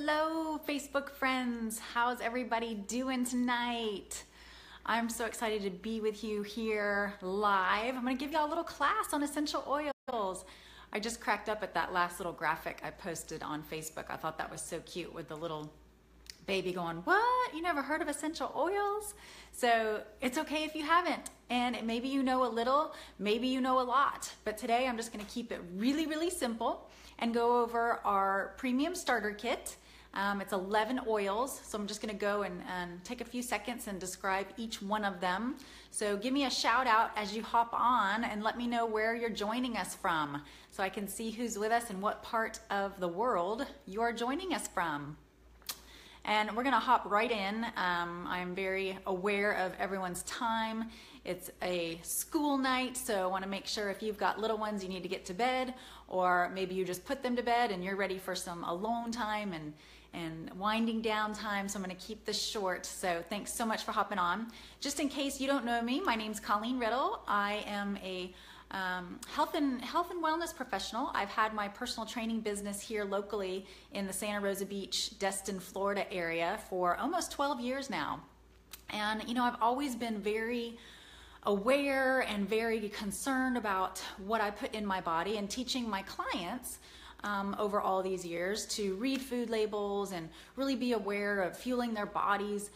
Hello, Facebook friends. How's everybody doing tonight? I'm so excited to be with you here live. I'm going to give y'all a little class on essential oils. I just cracked up at that last little graphic I posted on Facebook. I thought that was so cute with the little baby going, "What? You never heard of essential oils?" So it's okay if you haven't. And maybe you know a little, maybe you know a lot. But today I'm just going to keep it really, really simple and go over our premium starter kit. It's 11 oils, so I'm just going to go and take a few seconds and describe each one of them. So give me a shout out as you hop on and let me know where you're joining us from so I can see who's with us and what part of the world you are joining us from. And we're going to hop right in. I'm very aware of everyone's time. It's a school night, so I want to make sure if you've got little ones you need to get to bed, or maybe you just put them to bed and you're ready for some alone time and winding down time, so I'm going to keep this short. So thanks so much for hopping on. Just in case you don't know me, my name's Colleen Riddle. I am a health and wellness professional. I've had my personal training business here locally in the Santa Rosa Beach, Destin, Florida area for almost 12 years now. And you know, I've always been very aware and very concerned about what I put in my body, and teaching my clients over all these years to read food labels and really be aware of fueling their bodies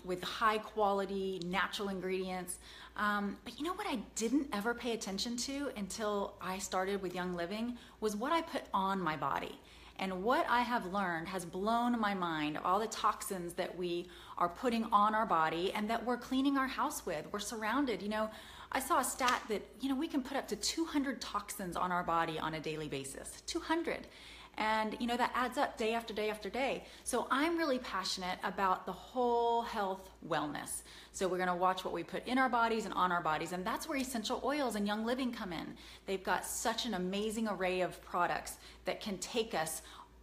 with high quality natural ingredients. But you know what I didn't ever pay attention to until I started with Young Living was what I put on my body. And what I have learned has blown my mind, all the toxins that we are putting on our body and that we're cleaning our house with. We're surrounded, you know, I saw a stat that, you know, we can put up to 200 toxins on our body on a daily basis, 200. And, you know, that adds up day after day after day. So I'm really passionate about the whole health wellness. So we're going to watch what we put in our bodies and on our bodies. And that's where essential oils and Young Living come in. They've got such an amazing array of products that can take us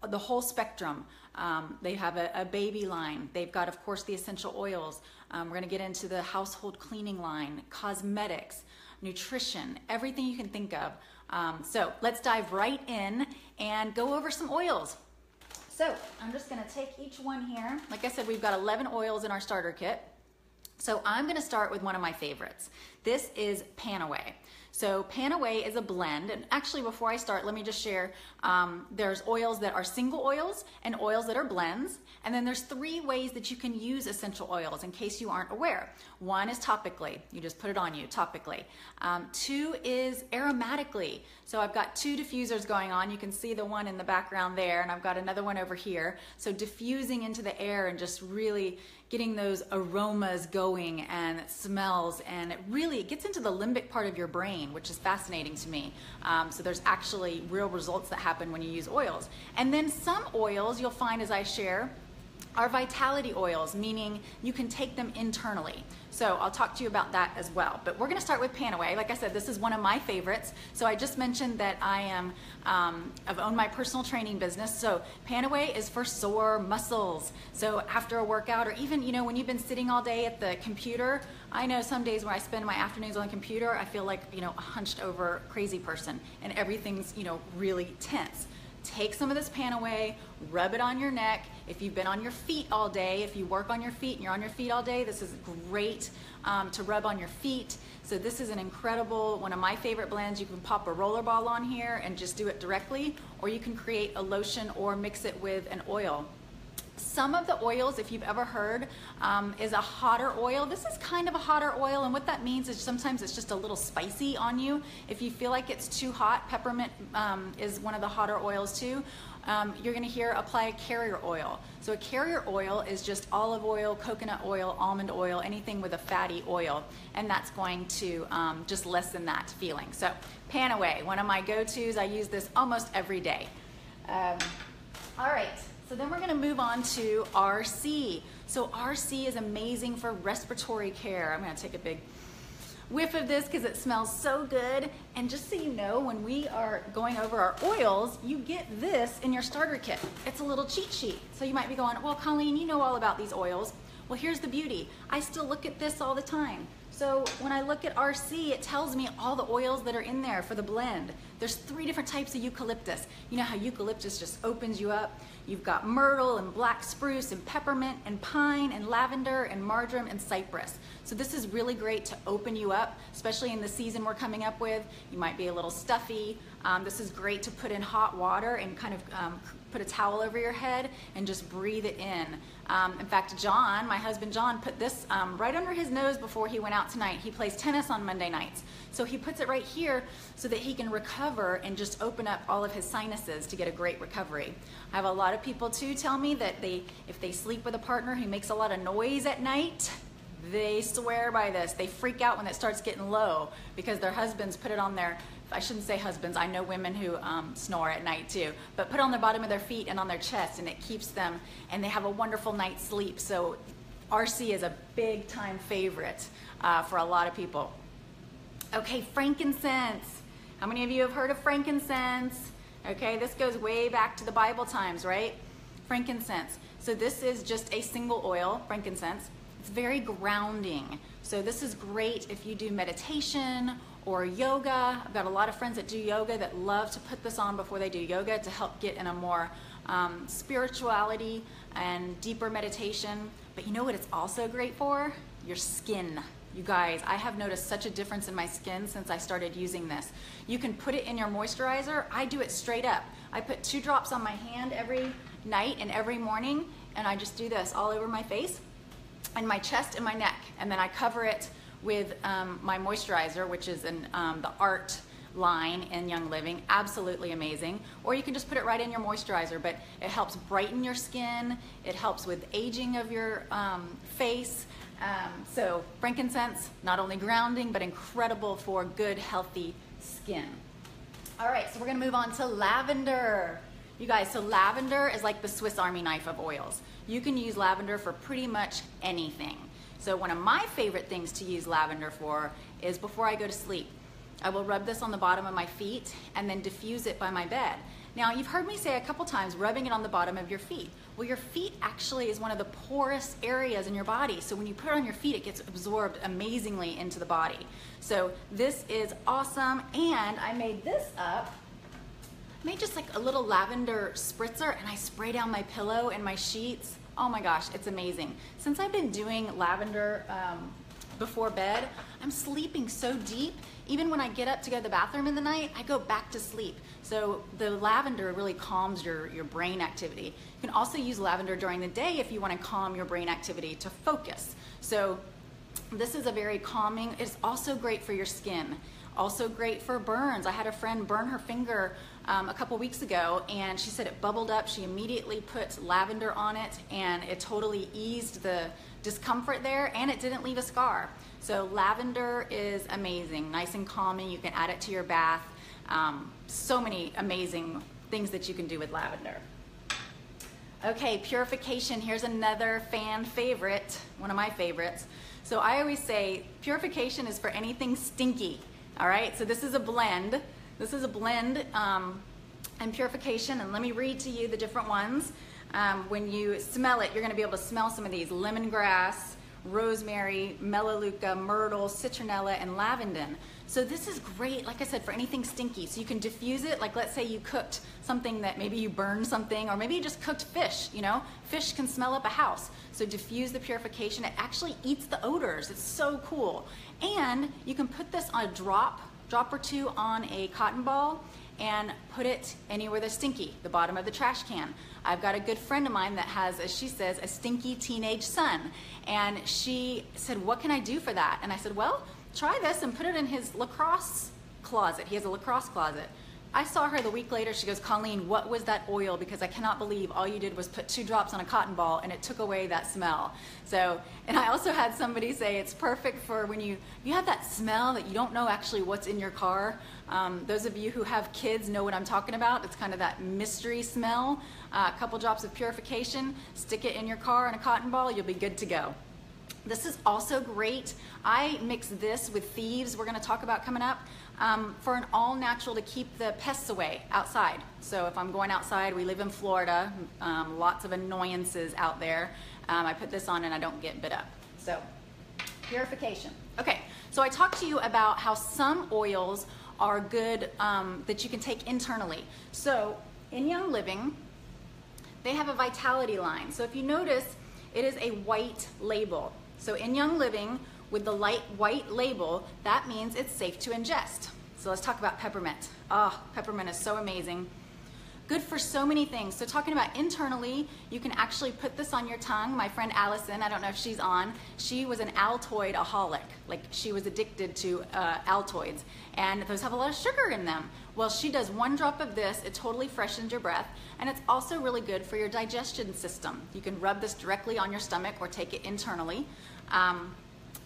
the whole spectrum. They have a baby line. They've got, of course, the essential oils. We're going to get into the household cleaning line, cosmetics, nutrition, everything you can think of. So let's dive right in and go over some oils. So I'm just going to take each one here. Like I said, we've got 11 oils in our starter kit. So I'm going to start with one of my favorites. This is PanAway. So PanAway is a blend, and actually before I start, let me just share, there's oils that are single oils and oils that are blends, and then there's 3 ways that you can use essential oils in case you aren't aware. 1 is topically, you just put it on you, topically. 2 is aromatically, so I've got 2 diffusers going on. You can see the one in the background there, and I've got another one over here. So diffusing into the air and just really getting those aromas going, and it smells, and it gets into the limbic part of your brain, which is fascinating to me. So there's actually real results that happen when you use oils. And then some oils you'll find as I share are vitality oils, meaning you can take them internally. So I'll talk to you about that as well. But we're going to start with PanAway. Like I said, this is one of my favorites. So I just mentioned that I've owned my personal training business. So PanAway is for sore muscles. So after a workout, or even, you know, when you've been sitting all day at the computer, I know some days when I spend my afternoons on the computer, I feel like, you know, a hunched over crazy person and everything's, you know, really tense. Take some of this PanAway, rub it on your neck. If you've been on your feet all day, if you work on your feet and you're on your feet all day, this is great to rub on your feet. So this is an incredible, one of my favorite blends. You can pop a Rollerball on here and just do it directly, or you can create a lotion or mix it with an oil. Some of the oils, if you've ever heard, is a hotter oil. This is kind of a hotter oil, and what that means is sometimes it's just a little spicy on you. If you feel like it's too hot, peppermint is one of the hotter oils too. You're going to hear apply a carrier oil. So a carrier oil is just olive oil, coconut oil, almond oil, anything with a fatty oil, and that's going to just lessen that feeling. So PanAway, one of my go-tos. I use this almost every day. All right. So then we're going to move on to RC. So RC is amazing for respiratory care. I'm going to take a big whiff of this because it smells so good. And just so you know, when we are going over our oils, you get this in your starter kit. It's a little cheat sheet. So you might be going, well, Colleen, you know all about these oils. Well, here's the beauty. I still look at this all the time. So when I look at RC, it tells me all the oils that are in there for the blend. There's 3 different types of eucalyptus. You know how eucalyptus just opens you up? You've got myrtle and black spruce and peppermint and pine and lavender and marjoram and cypress. So this is really great to open you up, especially in the season we're coming up with. You might be a little stuffy. This is great to put in hot water and kind of put a towel over your head and just breathe it in. In fact, John, my husband John, put this right under his nose before he went out tonight. He plays tennis on Monday nights. So he puts it right here so that he can recover and just open up all of his sinuses to get a great recovery. I have a lot of people too tell me that if they sleep with a partner who makes a lot of noise at night, they swear by this. They freak out when it starts getting low because their husbands put it on their, I shouldn't say husbands, I know women who snore at night too, but put it on the bottom of their feet and on their chest, and it keeps them, and they have a wonderful night's sleep. So RC is a big time favorite for a lot of people. Okay, frankincense. How many of you have heard of frankincense? Okay, this goes way back to the Bible times, right? Frankincense. So this is just a single oil, frankincense. It's very grounding. So this is great if you do meditation or yoga. I've got a lot of friends that do yoga that love to put this on before they do yoga to help get in a more spirituality and deeper meditation. But you know what it's also great for? Your skin. You guys, I have noticed such a difference in my skin since I started using this. You can put it in your moisturizer. I do it straight up. I put 2 drops on my hand every night and every morning, and I just do this all over my face and my chest and my neck, and then I cover it with my moisturizer, which is in the Art line in Young Living. Absolutely amazing. Or you can just put it right in your moisturizer, but it helps brighten your skin. It helps with aging of your face. So frankincense, not only grounding, but incredible for good, healthy skin. All right, so we're gonna move on to lavender. You guys, so lavender is like the Swiss Army knife of oils. You can use lavender for pretty much anything. So one of my favorite things to use lavender for is before I go to sleep. I will rub this on the bottom of my feet and then diffuse it by my bed. Now, you've heard me say a couple times, rubbing it on the bottom of your feet. Well, your feet actually is one of the poorest areas in your body. So when you put it on your feet, it gets absorbed amazingly into the body. So this is awesome. And I made this up. I made just like a little lavender spritzer, and I spray down my pillow and my sheets. Oh my gosh, it's amazing. Since I've been doing lavender before bed, I'm sleeping so deep. Even when I get up to go to the bathroom in the night, I go back to sleep. So the lavender really calms your brain activity. You can also use lavender during the day if you want to calm your brain activity to focus. So this is a very calming. It's also great for your skin. Also great for burns. I had a friend burn her finger a couple weeks ago, and she said it bubbled up. She immediately put lavender on it, and it totally eased the discomfort there, and it didn't leave a scar. So lavender is amazing, nice and calming. You can add it to your bath. So many amazing things that you can do with lavender. Okay, purification. Here's another fan favorite, one of my favorites. So I always say purification is for anything stinky. All right, so this is a blend. This is a blend and purification, and let me read to you the different ones. When you smell it, you're gonna be able to smell some of these: lemongrass, rosemary, melaleuca, myrtle, citronella, and lavender. So this is great, like I said, for anything stinky. So you can diffuse it, like let's say you cooked something that maybe you burned something, or maybe you just cooked fish, you know? Fish can smell up a house. So diffuse the purification. It actually eats the odors. It's so cool. And you can put this on a drop or 2 on a cotton ball and put it anywhere that's stinky, the bottom of the trash can. I've got a good friend of mine that has, as she says, a stinky teenage son. And she said, what can I do for that? And I said, well, try this and put it in his lacrosse closet. He has a lacrosse closet. I saw her the week later. She goes, Colleen, what was that oil? Because I cannot believe all you did was put 2 drops on a cotton ball and it took away that smell. So, and I also had somebody say it's perfect for when you have that smell that you don't know actually what's in your car. Those of you who have kids know what I'm talking about. It's kind of that mystery smell. A couple drops of purification, stick it in your car in a cotton ball, you'll be good to go. This is also great. I mix this with Thieves, we're gonna talk about coming up, for an all natural to keep the pests away outside. So if I'm going outside, we live in Florida, lots of annoyances out there. I put this on and I don't get bit up. So Purification. Okay, so I talked to you about how some oils are good that you can take internally. So in Young Living, they have a vitality line. So if you notice, it is a white label. So in Young Living, with the light white label, that means it's safe to ingest. So let's talk about peppermint. Oh, peppermint is so amazing. Good for so many things. So talking about internally, you can actually put this on your tongue. My friend Allison, I don't know if she's on, she was an Altoid-aholic. Like she was addicted to Altoids, and those have a lot of sugar in them. Well, she does 1 drop of this, it totally freshens your breath, and it's also really good for your digestion system. You can rub this directly on your stomach or take it internally.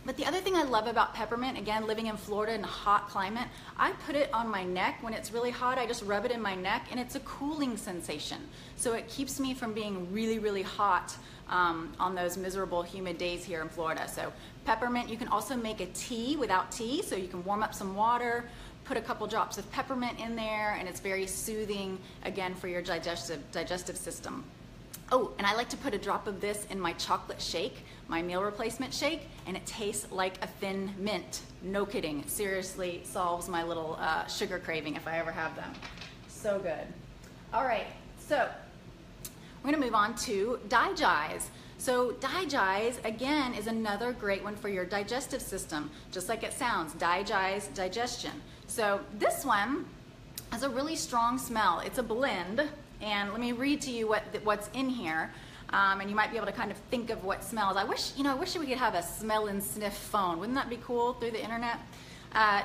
But the other thing I love about peppermint, again, living in Florida in a hot climate, I put it on my neck. When it's really hot, I just rub it in my neck, and it's a cooling sensation. So it keeps me from being really, really hot on those miserable, humid days here in Florida. So peppermint, you can also make a tea without tea. So you can warm up some water, put a couple drops of peppermint in there, and it's very soothing, again, for your digestive system. Oh, and I like to put a drop of this in my chocolate shake, my meal replacement shake, and it tastes like a thin mint. No kidding. It seriously solves my little sugar craving if I ever have them. So good. All right, so we're gonna move on to Digest. So Digest, again, is another great one for your digestive system, just like it sounds, Digest, digestion. So this one has a really strong smell. It's a blend. And let me read to you what's in here, and you might be able to kind of think of what smells. I wish we could have a smell and sniff phone. Wouldn't that be cool through the internet?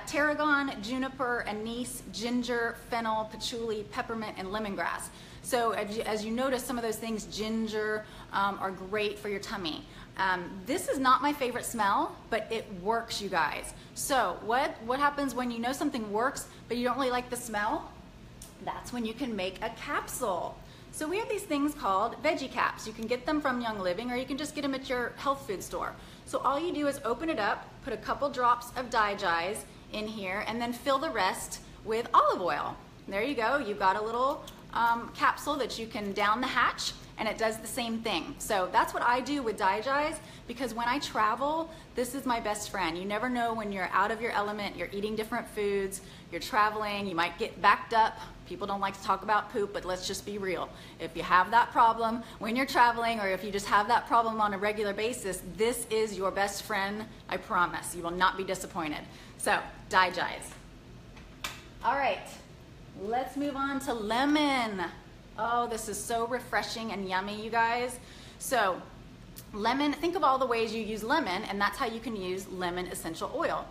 Tarragon, juniper, anise, ginger, fennel, patchouli, peppermint, and lemongrass. So as you notice, some of those things, ginger, are great for your tummy. This is not my favorite smell, but it works, you guys. So what happens when you know something works, but you don't really like the smell? That's when you can make a capsule. So we have these things called veggie caps. You can get them from Young Living, or you can just get them at your health food store. So all you do is open it up, put a couple drops of Digest in here, and then fill the rest with olive oil. There you go. You've got a little capsule that you can down the hatch, and it does the same thing. So that's what I do with Digest, because when I travel, this is my best friend. You never know when you're out of your element, you're eating different foods, you're traveling, you might get backed up. People don't like to talk about poop, but let's just be real. If you have that problem when you're traveling, or if you just have that problem on a regular basis, this is your best friend, I promise. You will not be disappointed. So, Digest. All right, let's move on to lemon. Oh, this is so refreshing and yummy, you guys. So, lemon, think of all the ways you use lemon, and that's how you can use lemon essential oil.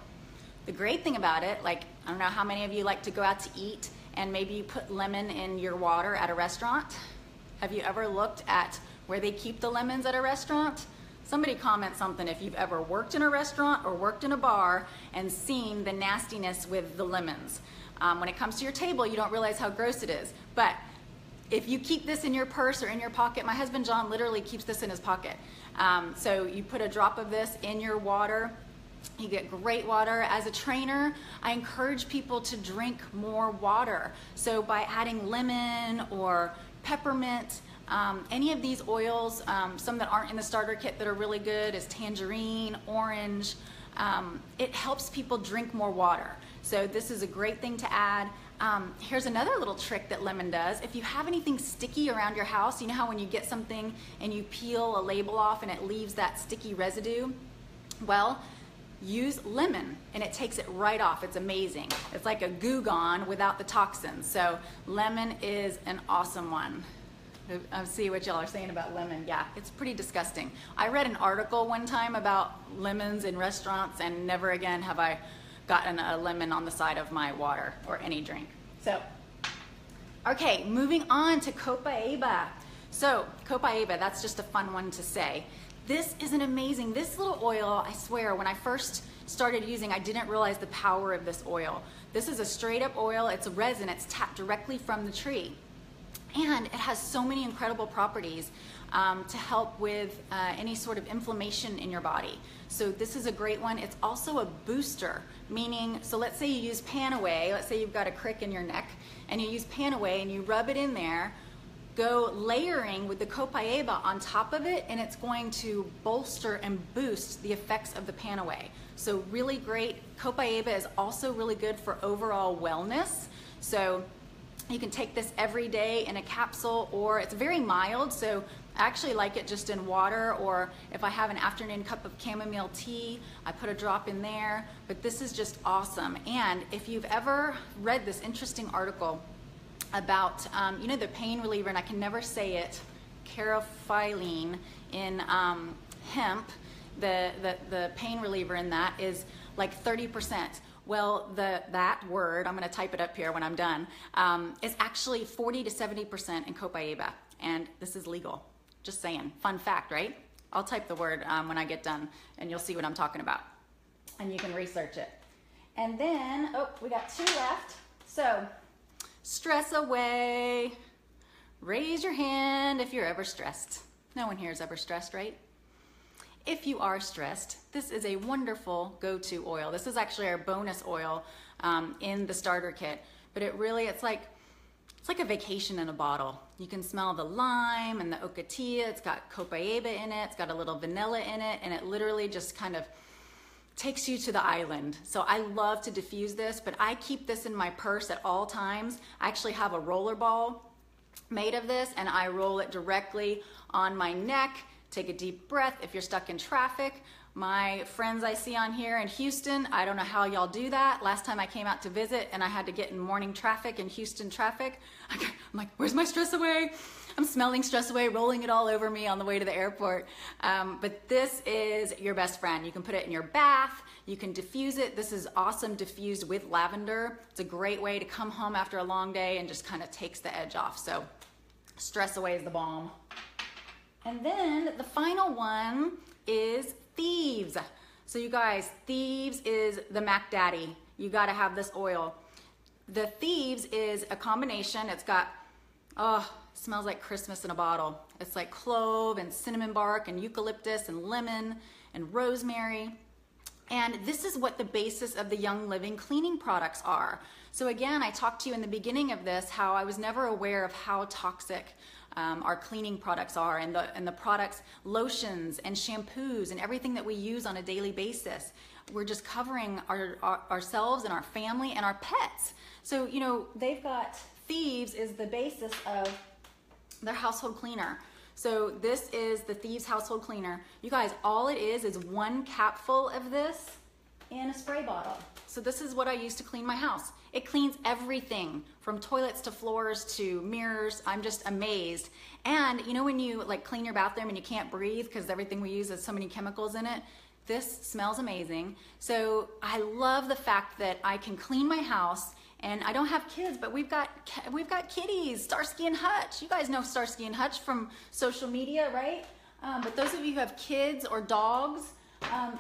The great thing about it, like, I don't know how many of you like to go out to eat and maybe you put lemon in your water at a restaurant. Have you ever looked at where they keep the lemons at a restaurant? Somebody comment something if you've ever worked in a restaurant or worked in a bar and seen the nastiness with the lemons. When it comes to your table, you don't realize how gross it is. But if you keep this in your purse or in your pocket, my husband John literally keeps this in his pocket. So you put a drop of this in your water. You get great water. As a trainer, I encourage people to drink more water. So by adding lemon or peppermint, any of these oils, some that aren't in the starter kit that are really good is tangerine, orange. It helps people drink more water. So this is a great thing to add. Here's another little trick that lemon does. If you have anything sticky around your house, you know how when you get something and you peel a label off and it leaves that sticky residue? Well, use lemon and it takes it right off. It's amazing. It's like a Goo Gone without the toxins. So lemon is an awesome one. I see what y'all are saying about lemon. Yeah, it's pretty disgusting. I read an article one time about lemons in restaurants, and never again have I gotten a lemon on the side of my water or any drink. So, okay, moving on to copaiba. So copaiba, that's just a fun one to say. This is an amazing, this little oil, I swear, when I first started using, I didn't realize the power of this oil. This is a straight up oil, it's a resin, it's tapped directly from the tree. And it has so many incredible properties to help with any sort of inflammation in your body. So this is a great one. It's also a booster, meaning, so let's say you use PanAway, let's say you've got a crick in your neck, and you use PanAway and you rub it in there. go layering with the copaiba on top of it, and it's going to bolster and boost the effects of the PanAway. So really great. Copaiba is also really good for overall wellness. So you can take this every day in a capsule, or it's very mild, so I actually like it just in water, or if I have an afternoon cup of chamomile tea, I put a drop in there. But this is just awesome. And if you've ever read this interesting article about, you know, the pain reliever, and I can never say it, carofilene in hemp, the pain reliever in that is like 30%. Well, that word, I'm going to type it up here when I'm done, is actually 40 to 70% in copaiba, and this is legal. Just saying. Fun fact, right? I'll type the word when I get done, and you'll see what I'm talking about, and you can research it. And then, oh, we got 2 left. So, stress away. Raise your hand if you're ever stressed. No one here is ever stressed, right? If you are stressed, this is a wonderful go-to oil. This is actually our bonus oil in the starter kit, but it's like a vacation in a bottle. You can smell the lime and the ocotillo. It's got copaiba in it. It's got a little vanilla in it, and it literally just kind of takes you to the island. So I love to diffuse this, but I keep this in my purse at all times. I actually have a rollerball made of this, and I roll it directly on my neck. Take a deep breath if you're stuck in traffic. My friends I see on here in Houston, I don't know how y'all do that. Last time I came out to visit and I had to get in morning traffic, in Houston traffic, I'm like, where's my stress away? I'm smelling stress away, rolling it all over me on the way to the airport. But this is your best friend. You can put it in your bath. You can diffuse it. This is awesome diffused with lavender. It's a great way to come home after a long day and just kind of takes the edge off. So stress away is the bomb. And then the final one is Thieves. So you guys, Thieves is the Mac Daddy. You got to have this oil. The Thieves is a combination. It's got, smells like Christmas in a bottle. It's like clove and cinnamon bark and eucalyptus and lemon and rosemary. And this is what the basis of the Young Living cleaning products are. So again, I talked to you in the beginning of this how I was never aware of how toxic our cleaning products are, and the products, lotions and shampoos and everything that we use on a daily basis. We're just covering ourselves and our family and our pets. So, you know, they've got, Thieves is the basis of their household cleaner. So this is the Thieves household cleaner. You guys, all it is 1 capful of this in a spray bottle. So this is what I use to clean my house. It cleans everything from toilets to floors to mirrors. I'm just amazed. And you know when you like clean your bathroom and you can't breathe because everything we use has so many chemicals in it? This smells amazing. So I love the fact that I can clean my house, and I don't have kids, but we've got kitties, Starsky and Hutch. You guys know Starsky and Hutch from social media, right? But those of you who have kids or dogs,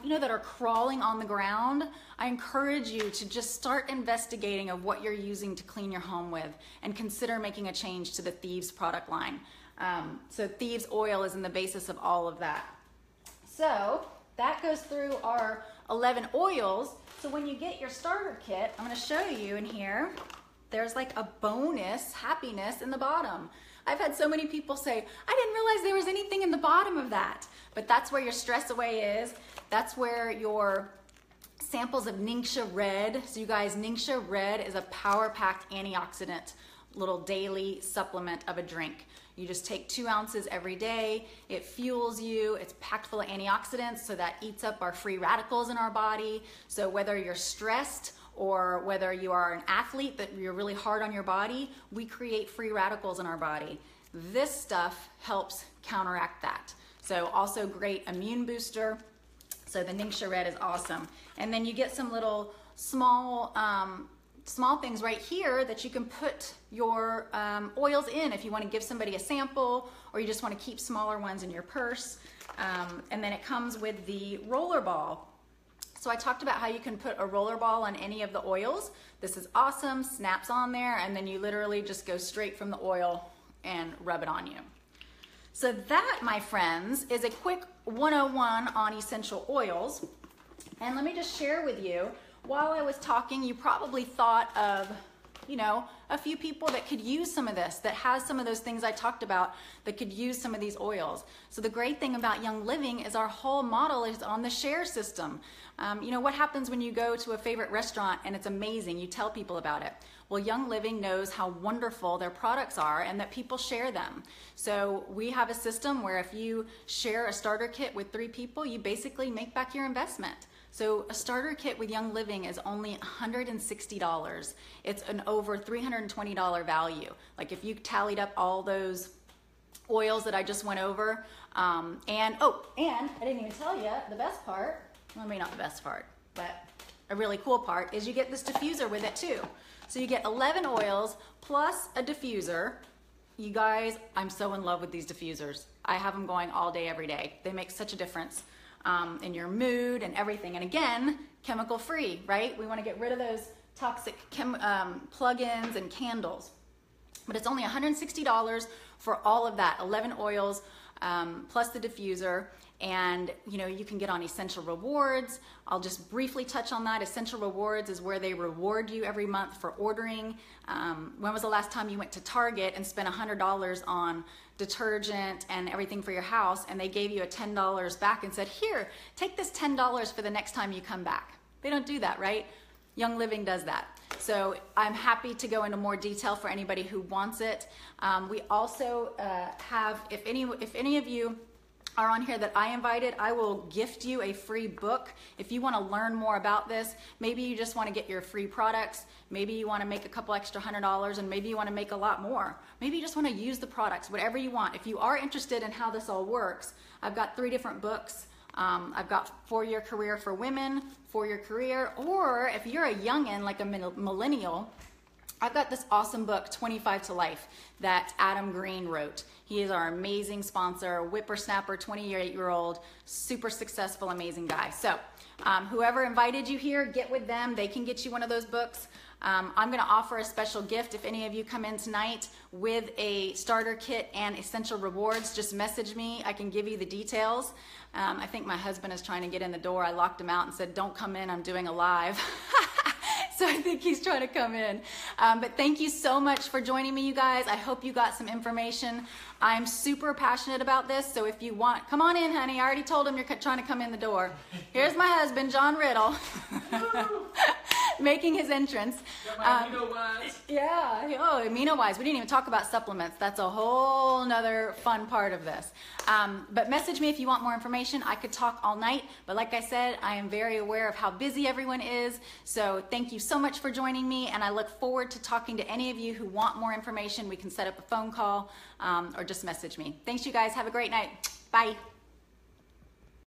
you know, that are crawling on the ground, I encourage you to just start investigating of what you're using to clean your home with, and consider making a change to the Thieves product line. So Thieves oil is in the basis of all of that. So that goes through our 11 oils. So when you get your starter kit, I'm going to show you in here, there's like a bonus happiness in the bottom. I've had so many people say, I didn't realize there was anything in the bottom of that. But that's where your stress away is. That's where your samples of Ningxia Red. So you guys, Ningxia Red is a power-packed antioxidant little daily supplement of a drink. You just take 2 ounces every day. It fuels you. It's packed full of antioxidants, so that eats up our free radicals in our body. So whether you're stressed or whether you are an athlete that you're really hard on your body, we create free radicals in our body. This stuff helps counteract that. So also great immune booster. So the Ningxia Red is awesome. And then you get some little small things right here that you can put your oils in if you want to give somebody a sample, or you just want to keep smaller ones in your purse. And then it comes with the Rollerball. So I talked about how you can put a Rollerball on any of the oils. This is awesome, snaps on there, and then you literally just go straight from the oil and rub it on you. So that, my friends, is a quick 101 on essential oils. And let me just share with you, while I was talking, you probably thought of you know, a few people that could use some of this, that has some of those things I talked about, that could use some of these oils. So the great thing about Young Living is our whole model is on the share system. You know, what happens when you go to a favorite restaurant and it's amazing, you tell people about it. Well, Young Living knows how wonderful their products are and that people share them. So we have a system where if you share a starter kit with 3 people, you basically make back your investment. So a starter kit with Young Living is only $160. It's an over $320 value. Like if you tallied up all those oils that I just went over, and I didn't even tell you the best part, well, maybe not the best part, but a really cool part is you get this diffuser with it too. So you get 11 oils plus a diffuser. You guys, I'm so in love with these diffusers. I have them going all day, every day. They make such a difference in your mood and everything. And again, chemical free, right? We want to get rid of those toxic plug-ins and candles. But it's only $160 for all of that, 11 oils plus the diffuser. And you know, you can get on Essential Rewards. I'll just briefly touch on that. Essential Rewards is where they reward you every month for ordering. When was the last time you went to Target and spent $100 on detergent and everything for your house, and they gave you a $10 back and said, here, take this $10 for the next time you come back? They don't do that, right? Young Living does that. So I'm happy to go into more detail for anybody who wants it. We also have, if any of you are on here that I invited, I will gift you a free book. If you want to learn more about this, maybe you just want to get your free products, maybe you want to make a couple extra $100, and maybe you want to make a lot more. Maybe you just want to use the products, whatever you want. If you are interested in how this all works, I've got 3 different books. I've got 4-Year Career for Women, 4-Year Career, or if you're a youngin' like a millennial, I've got this awesome book, 25 to Life, that Adam Green wrote. He is our amazing sponsor, whippersnapper, 28-year-old, super successful, amazing guy. So whoever invited you here, get with them. They can get you one of those books. I'm going to offer a special gift if any of you come in tonight with a starter kit and Essential Rewards. Just message me. I can give you the details. I think my husband is trying to get in the door. I locked him out and said, don't come in. I'm doing a live. So I think he's trying to come in. But thank you so much for joining me, you guys. I hope you got some information. I'm super passionate about this, so if you want, come on in, honey. I already told him you're trying to come in the door. Here's my husband, John Riddle, making his entrance. Yeah, oh, amino-wise. We didn't even talk about supplements. That's a whole nother fun part of this. But message me if you want more information. I could talk all night, but like I said, I am very aware of how busy everyone is. So thank you so much for joining me, and I look forward to talking to any of you who want more information. We can set up a phone call or just message me. Thanks, you guys. Have a great night. Bye.